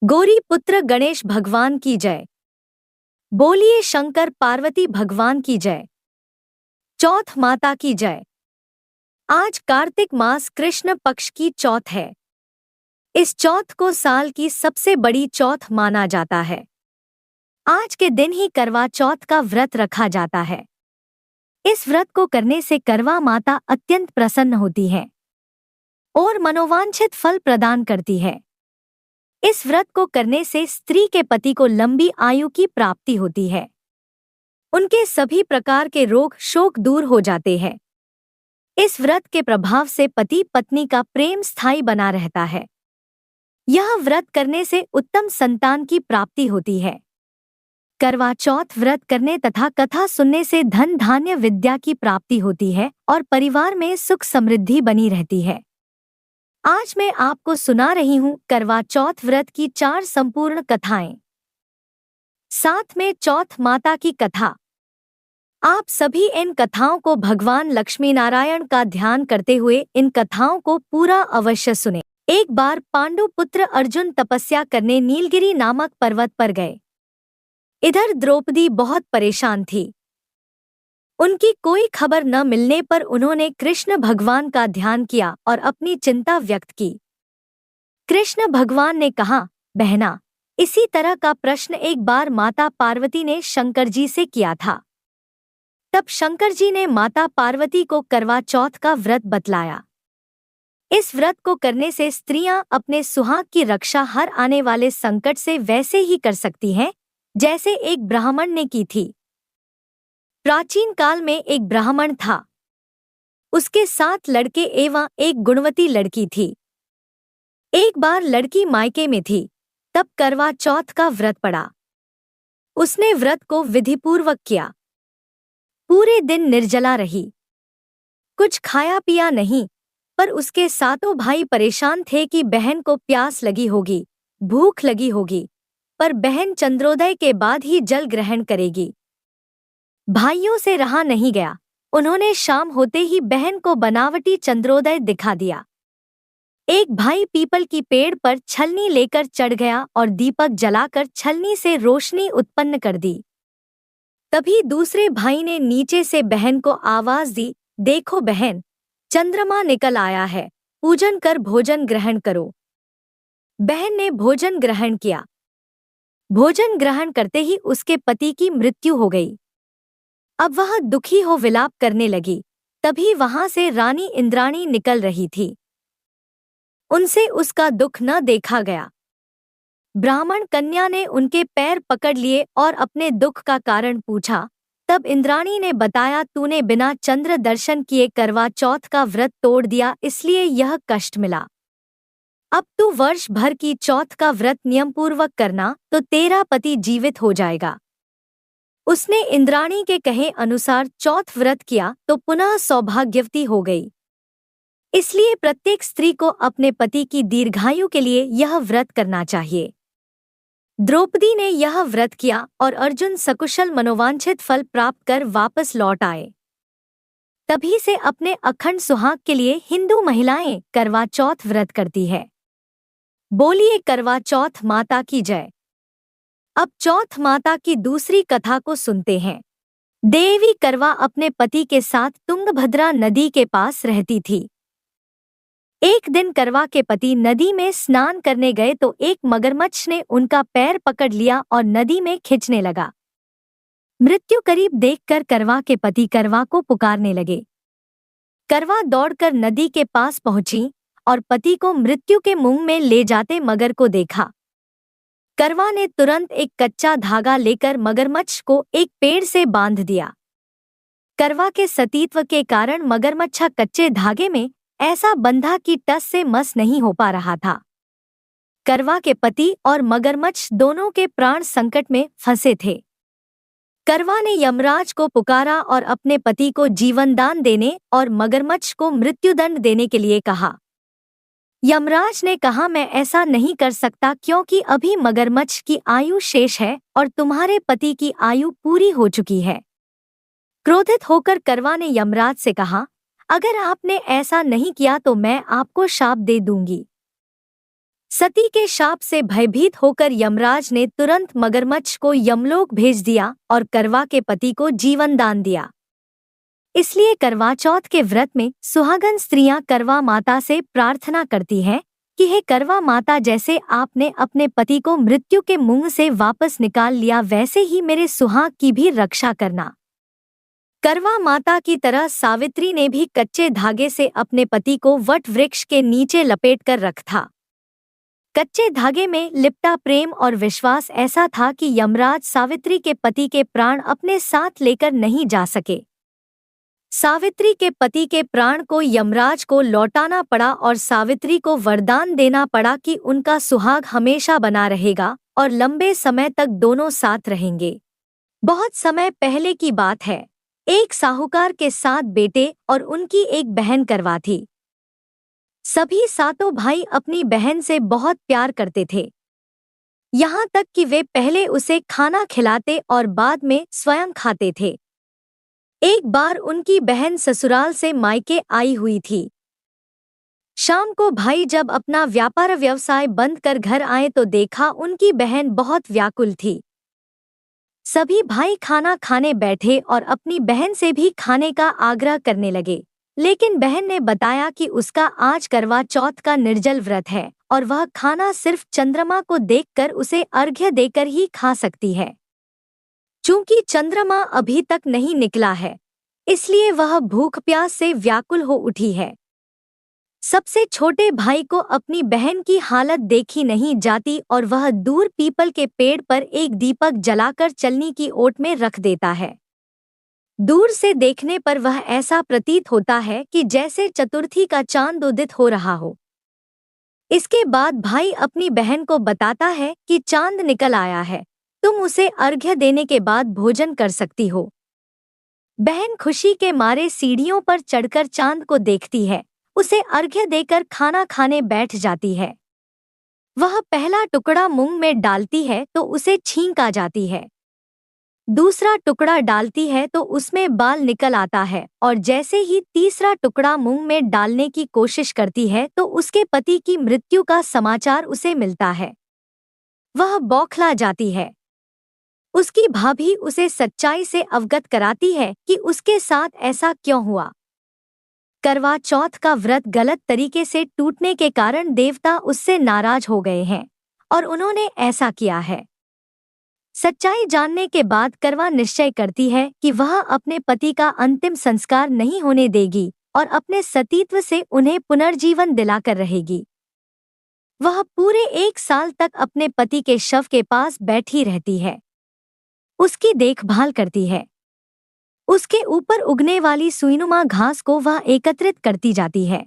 गौरी पुत्र गणेश भगवान की जय। बोलिए शंकर पार्वती भगवान की जय। चौथ माता की जय। आज कार्तिक मास कृष्ण पक्ष की चौथ है। इस चौथ को साल की सबसे बड़ी चौथ माना जाता है। आज के दिन ही करवा चौथ का व्रत रखा जाता है। इस व्रत को करने से करवा माता अत्यंत प्रसन्न होती है और मनोवांछित फल प्रदान करती है। इस व्रत को करने से स्त्री के पति को लंबी आयु की प्राप्ति होती है। उनके सभी प्रकार के रोग शोक दूर हो जाते हैं। इस व्रत के प्रभाव से पति पत्नी का प्रेम स्थायी बना रहता है। यह व्रत करने से उत्तम संतान की प्राप्ति होती है। करवा चौथ व्रत करने तथा कथा सुनने से धन धान्य विद्या की प्राप्ति होती है और परिवार में सुख समृद्धि बनी रहती है। आज मैं आपको सुना रही हूँ करवा चौथ व्रत की 4 संपूर्ण कथाएं। साथ में चौथ माता की कथा। आप सभी इन कथाओं को भगवान लक्ष्मी नारायण का ध्यान करते हुए इन कथाओं को पूरा अवश्य सुने। एक बार पांडु पुत्र अर्जुन तपस्या करने नीलगिरी नामक पर्वत पर गए। इधर द्रौपदी बहुत परेशान थी। उनकी कोई खबर न मिलने पर उन्होंने कृष्ण भगवान का ध्यान किया और अपनी चिंता व्यक्त की। कृष्ण भगवान ने कहा, बहना, इसी तरह का प्रश्न एक बार माता पार्वती ने शंकर जी से किया था। तब शंकर जी ने माता पार्वती को करवा चौथ का व्रत बतलाया। इस व्रत को करने से स्त्रियां अपने सुहाग की रक्षा हर आने वाले संकट से वैसे ही कर सकती हैं जैसे एक ब्राह्मण ने की थी। प्राचीन काल में एक ब्राह्मण था। उसके 7 लड़के एवं एक गुणवती लड़की थी। एक बार लड़की मायके में थी, तब करवा चौथ का व्रत पड़ा। उसने व्रत को विधिपूर्वक किया। पूरे दिन निर्जला रही, कुछ खाया पिया नहीं, पर उसके 7 भाई परेशान थे कि बहन को प्यास लगी होगी, भूख लगी होगी, पर बहन चंद्रोदय के बाद ही जल ग्रहण करेगी। भाइयों से रहा नहीं गया। उन्होंने शाम होते ही बहन को बनावटी चंद्रोदय दिखा दिया। एक भाई पीपल की पेड़ पर छलनी लेकर चढ़ गया और दीपक जलाकर छलनी से रोशनी उत्पन्न कर दी। तभी दूसरे भाई ने नीचे से बहन को आवाज दी, देखो बहन, चंद्रमा निकल आया है, पूजन कर भोजन ग्रहण करो। बहन ने भोजन ग्रहण किया। भोजन ग्रहण करते ही उसके पति की मृत्यु हो गई। अब वह दुखी हो विलाप करने लगी। तभी वहां से रानी इंद्राणी निकल रही थी। उनसे उसका दुख न देखा गया। ब्राह्मण कन्या ने उनके पैर पकड़ लिए और अपने दुख का कारण पूछा। तब इंद्राणी ने बताया, तूने बिना चंद्र दर्शन किए करवा चौथ का व्रत तोड़ दिया, इसलिए यह कष्ट मिला। अब तू वर्ष भर की चौथ का व्रत नियमपूर्वक करना, तो तेरा पति जीवित हो जाएगा। उसने इंद्राणी के कहे अनुसार चौथ व्रत किया तो पुनः सौभाग्यवती हो गई। इसलिए प्रत्येक स्त्री को अपने पति की दीर्घायु के लिए यह व्रत करना चाहिए। द्रौपदी ने यह व्रत किया और अर्जुन सकुशल मनोवांछित फल प्राप्त कर वापस लौट आए। तभी से अपने अखंड सुहाग के लिए हिंदू महिलाएं करवा चौथ व्रत करती है। बोलिए करवा चौथ माता की जय। अब चौथ माता की दूसरी कथा को सुनते हैं। देवी करवा अपने पति के साथ तुंगभद्रा नदी के पास रहती थी। एक दिन करवा के पति नदी में स्नान करने गए तो एक मगरमच्छ ने उनका पैर पकड़ लिया और नदी में खींचने लगा। मृत्यु करीब देखकर करवा के पति करवा को पुकारने लगे। करवा दौड़कर नदी के पास पहुंची और पति को मृत्यु के मुंह में ले जाते मगर को देखा। करवा ने तुरंत एक कच्चा धागा लेकर मगरमच्छ को एक पेड़ से बांध दिया। करवा के सतीत्व के कारण मगरमच्छा कच्चे धागे में ऐसा बंधा कि टस से मस नहीं हो पा रहा था। करवा के पति और मगरमच्छ दोनों के प्राण संकट में फंसे थे। करवा ने यमराज को पुकारा और अपने पति को जीवनदान देने और मगरमच्छ को मृत्युदंड देने के लिए कहा। यमराज ने कहा, मैं ऐसा नहीं कर सकता क्योंकि अभी मगरमच्छ की आयु शेष है और तुम्हारे पति की आयु पूरी हो चुकी है। क्रोधित होकर करवा ने यमराज से कहा, अगर आपने ऐसा नहीं किया तो मैं आपको शाप दे दूंगी। सती के शाप से भयभीत होकर यमराज ने तुरंत मगरमच्छ को यमलोक भेज दिया और करवा के पति को जीवन दान दिया। इसलिए करवा चौथ के व्रत में सुहागन स्त्रियां करवा माता से प्रार्थना करती हैं कि हे करवा माता, जैसे आपने अपने पति को मृत्यु के मुंह से वापस निकाल लिया, वैसे ही मेरे सुहाग की भी रक्षा करना। करवा माता की तरह सावित्री ने भी कच्चे धागे से अपने पति को वट वृक्ष के नीचे लपेट कर रखा। कच्चे धागे में लिपटा प्रेम और विश्वास ऐसा था कि यमराज सावित्री के पति के प्राण अपने साथ लेकर नहीं जा सके। सावित्री के पति के प्राण को यमराज को लौटाना पड़ा और सावित्री को वरदान देना पड़ा कि उनका सुहाग हमेशा बना रहेगा और लंबे समय तक दोनों साथ रहेंगे। बहुत समय पहले की बात है। एक साहूकार के 7 बेटे और उनकी एक बहन करवा थी। सभी सातों भाई अपनी बहन से बहुत प्यार करते थे, यहाँ तक कि वे पहले उसे खाना खिलाते और बाद में स्वयं खाते थे। एक बार उनकी बहन ससुराल से मायके आई हुई थी। शाम को भाई जब अपना व्यापार व्यवसाय बंद कर घर आए तो देखा उनकी बहन बहुत व्याकुल थी। सभी भाई खाना खाने बैठे और अपनी बहन से भी खाने का आग्रह करने लगे, लेकिन बहन ने बताया कि उसका आज करवा चौथ का निर्जल व्रत है और वह खाना सिर्फ चंद्रमा को देखकर उसे अर्घ्य देकर ही खा सकती है। चूंकि चंद्रमा अभी तक नहीं निकला है, इसलिए वह भूख प्यास से व्याकुल हो उठी है। सबसे छोटे भाई को अपनी बहन की हालत देखी नहीं जाती और वह दूर पीपल के पेड़ पर एक दीपक जलाकर चलनी की ओट में रख देता है। दूर से देखने पर वह ऐसा प्रतीत होता है कि जैसे चतुर्थी का चांद उदित हो रहा हो। इसके बाद भाई अपनी बहन को बताता है कि चांद निकल आया है, तुम उसे अर्घ्य देने के बाद भोजन कर सकती हो। बहन खुशी के मारे सीढ़ियों पर चढ़कर चांद को देखती है, उसे अर्घ्य देकर खाना खाने बैठ जाती है। वह पहला टुकड़ा मुंह में डालती है तो उसे छींक आ जाती है। दूसरा टुकड़ा डालती है तो उसमें बाल निकल आता है और जैसे ही तीसरा टुकड़ा मुंह में डालने की कोशिश करती है तो उसके पति की मृत्यु का समाचार उसे मिलता है। वह बौखला जाती है। उसकी भाभी उसे सच्चाई से अवगत कराती है कि उसके साथ ऐसा क्यों हुआ। करवा चौथ का व्रत गलत तरीके से टूटने के कारण देवता उससे नाराज हो गए हैं और उन्होंने ऐसा किया है। सच्चाई जानने के बाद करवा निश्चय करती है कि वह अपने पति का अंतिम संस्कार नहीं होने देगी और अपने सतीत्व से उन्हें पुनर्जीवन दिलाकर रहेगी। वह पूरे 1 साल तक अपने पति के शव के पास बैठी रहती है, उसकी देखभाल करती है। उसके ऊपर उगने वाली सुईनुमा घास को वह एकत्रित करती जाती है।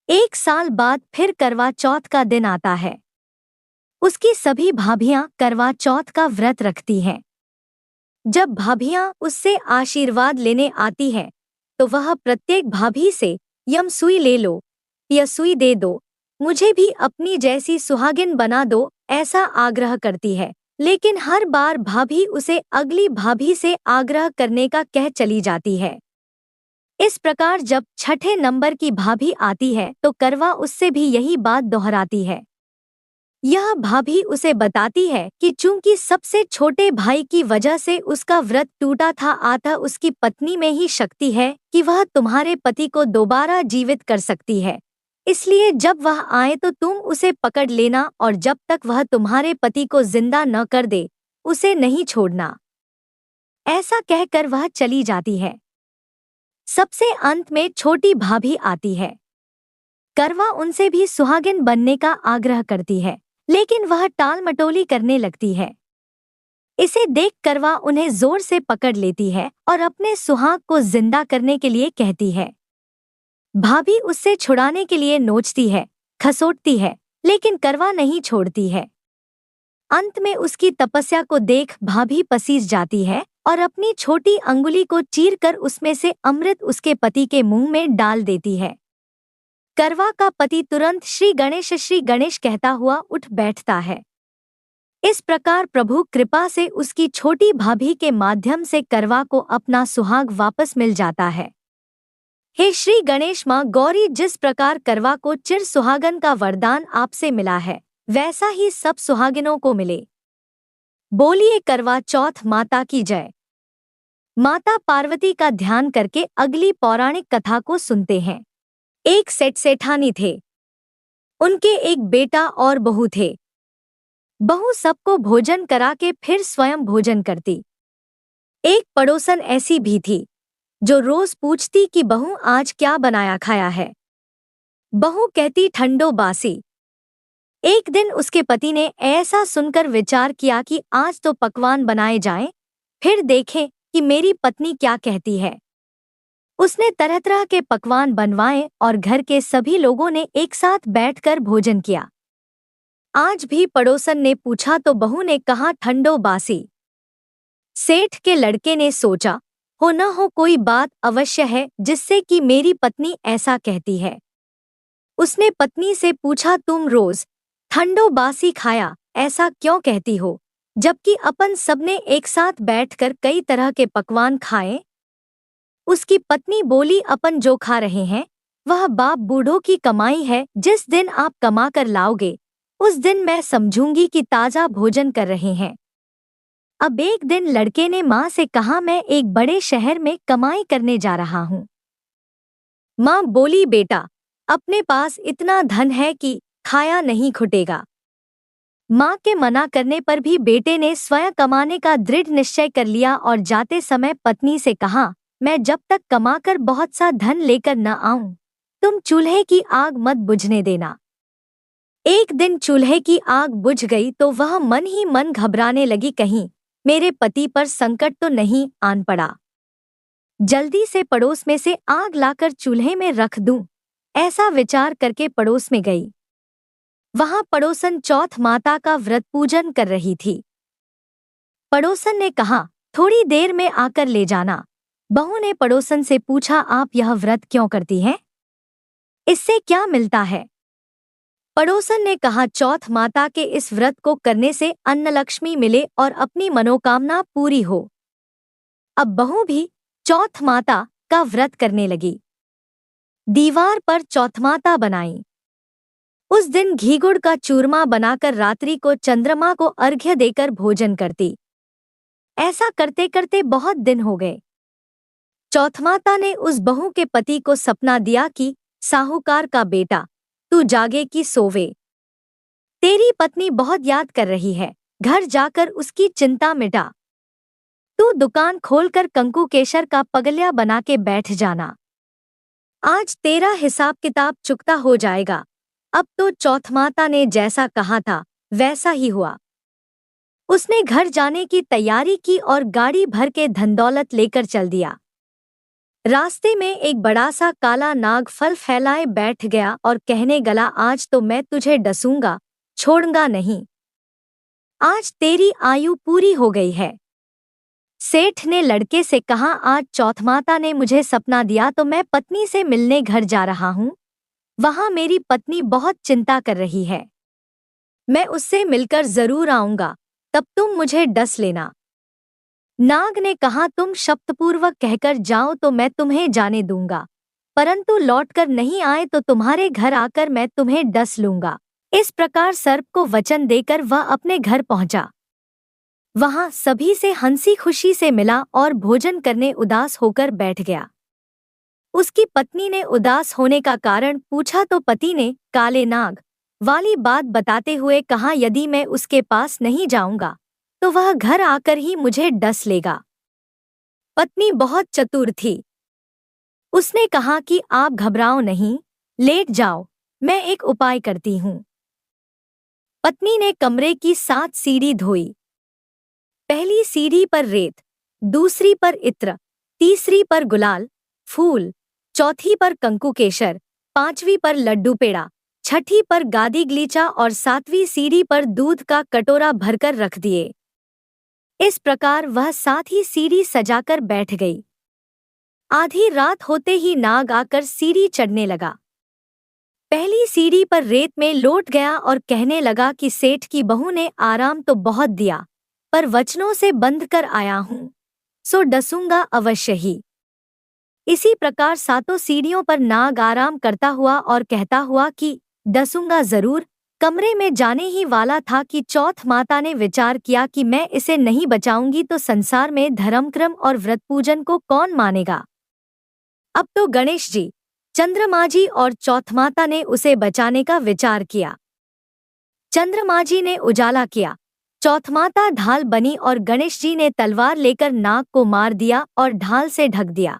1 साल बाद फिर करवा चौथ का दिन आता है। उसकी सभी भाभियां करवा चौथ का व्रत रखती हैं। जब भाभियां उससे आशीर्वाद लेने आती हैं, तो वह प्रत्येक भाभी से यम सुई ले लो या सुई दे दो, मुझे भी अपनी जैसी सुहागिन बना दो, ऐसा आग्रह करती है। लेकिन हर बार भाभी उसे अगली भाभी से आग्रह करने का कह चली जाती है। इस प्रकार जब 6ठे नंबर की भाभी आती है तो करवा उससे भी यही बात दोहराती है। यह भाभी उसे बताती है कि चूंकि सबसे छोटे भाई की वजह से उसका व्रत टूटा था, अतः उसकी पत्नी में ही शक्ति है कि वह तुम्हारे पति को दोबारा जीवित कर सकती है। इसलिए जब वह आए तो तुम उसे पकड़ लेना और जब तक वह तुम्हारे पति को जिंदा न कर दे, उसे नहीं छोड़ना। ऐसा कहकर वह चली जाती है। सबसे अंत में छोटी भाभी आती है। करवा उनसे भी सुहागिन बनने का आग्रह करती है, लेकिन वह टाल मटोली करने लगती है। इसे देख करवा उन्हें जोर से पकड़ लेती है और अपने सुहाग को जिंदा करने के लिए कहती है। भाभी उससे छुड़ाने के लिए नोचती है, खसोटती है, लेकिन करवा नहीं छोड़ती है। अंत में उसकी तपस्या को देख भाभी पसीज जाती है और अपनी छोटी अंगुली को चीरकर उसमें से अमृत उसके पति के मुंह में डाल देती है। करवा का पति तुरंत श्री गणेश कहता हुआ उठ बैठता है। इस प्रकार प्रभु कृपा से उसकी छोटी भाभी के माध्यम से करवा को अपना सुहाग वापस मिल जाता है। हे श्री गणेश माँ गौरी, जिस प्रकार करवा को चिर सुहागन का वरदान आपसे मिला है, वैसा ही सब सुहागिनों को मिले। बोलिए करवा चौथ माता की जय। माता पार्वती का ध्यान करके अगली पौराणिक कथा को सुनते हैं। एक सेठ सेठानी थे। उनके एक बेटा और बहू थे। बहू सबको भोजन करा के फिर स्वयं भोजन करती। एक पड़ोसन ऐसी भी थी जो रोज पूछती कि बहू आज क्या बनाया खाया है। बहू कहती ठंडो बासी। एक दिन उसके पति ने ऐसा सुनकर विचार किया कि आज तो पकवान बनाए जाएं, फिर देखें कि मेरी पत्नी क्या कहती है। उसने तरह तरह के पकवान बनवाए और घर के सभी लोगों ने एक साथ बैठकर भोजन किया। आज भी पड़ोसन ने पूछा तो बहू ने कहा ठंडो बासी। सेठ के लड़के ने सोचा हो न हो कोई बात अवश्य है जिससे कि मेरी पत्नी ऐसा कहती है। उसने पत्नी से पूछा तुम रोज ठंडो बासी खाया ऐसा क्यों कहती हो, जबकि अपन सबने एक साथ बैठकर कई तरह के पकवान खाए। उसकी पत्नी बोली अपन जो खा रहे हैं वह बाप बूढ़ों की कमाई है। जिस दिन आप कमा कर लाओगे उस दिन मैं समझूंगी कि ताजा भोजन कर रहे हैं। अब एक दिन लड़के ने माँ से कहा मैं एक बड़े शहर में कमाई करने जा रहा हूँ। माँ बोली बेटा अपने पास इतना धन है कि खाया नहीं खुटेगा। माँ के मना करने पर भी बेटे ने स्वयं कमाने का दृढ़ निश्चय कर लिया और जाते समय पत्नी से कहा मैं जब तक कमाकर बहुत सा धन लेकर न आऊं तुम चूल्हे की आग मत बुझने देना। एक दिन चूल्हे की आग बुझ गई तो वह मन ही मन घबराने लगी, कहीं मेरे पति पर संकट तो नहीं आन पड़ा। जल्दी से पड़ोस में से आग लाकर चूल्हे में रख दूं, ऐसा विचार करके पड़ोस में गई। वहां पड़ोसन चौथ माता का व्रत पूजन कर रही थी। पड़ोसन ने कहा थोड़ी देर में आकर ले जाना। बहू ने पड़ोसन से पूछा आप यह व्रत क्यों करती हैं? इससे क्या मिलता है? पड़ोसन ने कहा चौथ माता के इस व्रत को करने से अन्नलक्ष्मी मिले और अपनी मनोकामना पूरी हो। अब बहू भी चौथ माता का व्रत करने लगी। दीवार पर चौथ माता बनाई। उस दिन घी गुड़ का चूरमा बनाकर रात्रि को चंद्रमा को अर्घ्य देकर भोजन करती। ऐसा करते करते बहुत दिन हो गए। चौथ माता ने उस बहू के पति को सपना दिया कि साहूकार का बेटा तू जागे कि सोवे, तेरी पत्नी बहुत याद कर रही है, घर जाकर उसकी चिंता मिटा। तू दुकान खोलकर कंकु केशर का पगलिया बना के बैठ जाना। आज तेरा हिसाब किताब चुकता हो जाएगा। अब तो चौथ माता ने जैसा कहा था वैसा ही हुआ। उसने घर जाने की तैयारी की और गाड़ी भर के धनदौलत लेकर चल दिया। रास्ते में एक बड़ा सा काला नाग फल फैलाए बैठ गया और कहने गला आज तो मैं तुझे डसूंगा, छोड़ूंगा नहीं। आज तेरी आयु पूरी हो गई है। सेठ ने लड़के से कहा आज चौथ माता ने मुझे सपना दिया तो मैं पत्नी से मिलने घर जा रहा हूँ। वहां मेरी पत्नी बहुत चिंता कर रही है। मैं उससे मिलकर जरूर आऊंगा, तब तुम मुझे डस लेना। नाग ने कहा तुम शब्दपूर्वक कहकर जाओ तो मैं तुम्हें जाने दूंगा, परंतु लौटकर नहीं आए तो तुम्हारे घर आकर मैं तुम्हें डस लूंगा। इस प्रकार सर्प को वचन देकर वह अपने घर पहुंचा। वहां सभी से हंसी खुशी से मिला और भोजन करने उदास होकर बैठ गया। उसकी पत्नी ने उदास होने का कारण पूछा तो पति ने काले नाग वाली बात बताते हुए कहा यदि मैं उसके पास नहीं जाऊंगा तो वह घर आकर ही मुझे डस लेगा। पत्नी बहुत चतुर थी। उसने कहा कि आप घबराओ नहीं, लेट जाओ, मैं एक उपाय करती हूँ। पत्नी ने कमरे की 7 सीढ़ी धोई। पहली सीढ़ी पर रेत, दूसरी पर इत्र, तीसरी पर गुलाल फूल, चौथी पर कंकु केशर, 5वीं पर लड्डू पेड़ा, 6ठी पर गादी गलीचा और 7वीं सीढ़ी पर दूध का कटोरा भरकर रख दिए। इस प्रकार वह 7 ही सीढ़ी सजाकर बैठ गई। आधी रात होते ही नाग आकर सीढ़ी चढ़ने लगा। पहली सीढ़ी पर रेत में लौट गया और कहने लगा कि सेठ की बहू ने आराम तो बहुत दिया, पर वचनों से बंध कर आया हूँ, सो डसूंगा अवश्य ही। इसी प्रकार सातों सीढ़ियों पर नाग आराम करता हुआ और कहता हुआ कि डसूंगा जरूर, कमरे में जाने ही वाला था कि चौथ माता ने विचार किया कि मैं इसे नहीं बचाऊंगी तो संसार में धर्मक्रम और व्रत पूजन को कौन मानेगा। अब तो गणेश जी, चंद्रमा जी और चौथ माता ने उसे बचाने का विचार किया। चंद्रमा जी ने उजाला किया, चौथ माता ढाल बनी और गणेश जी ने तलवार लेकर नाग को मार दिया और ढाल से ढक दिया।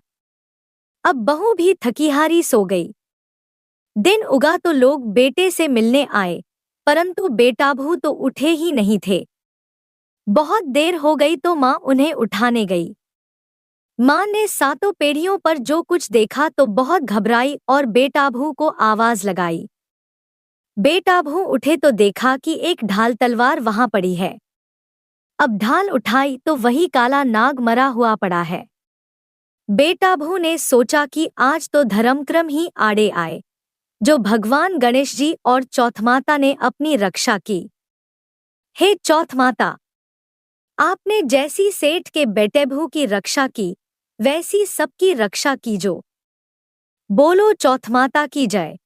अब बहू भी थकीहारी सो गई। दिन उगा तो लोग बेटे से मिलने आए, परंतु बेटाबू तो उठे ही नहीं थे। बहुत देर हो गई तो माँ उन्हें उठाने गई। माँ ने सातों पीढ़ियों पर जो कुछ देखा तो बहुत घबराई और बेटाबू को आवाज लगाई। बेटाबू उठे तो देखा कि एक ढाल तलवार वहां पड़ी है। अब ढाल उठाई तो वही काला नाग मरा हुआ पड़ा है। बेटाबू ने सोचा कि आज तो धर्मक्रम ही आड़े आए, जो भगवान गणेश जी और चौथ माता ने अपनी रक्षा की। हे चौथ माता, आपने जैसी सेठ के बेटेबू की रक्षा की, वैसी सबकी रक्षा कीजो। बोलो चौथ माता की जय।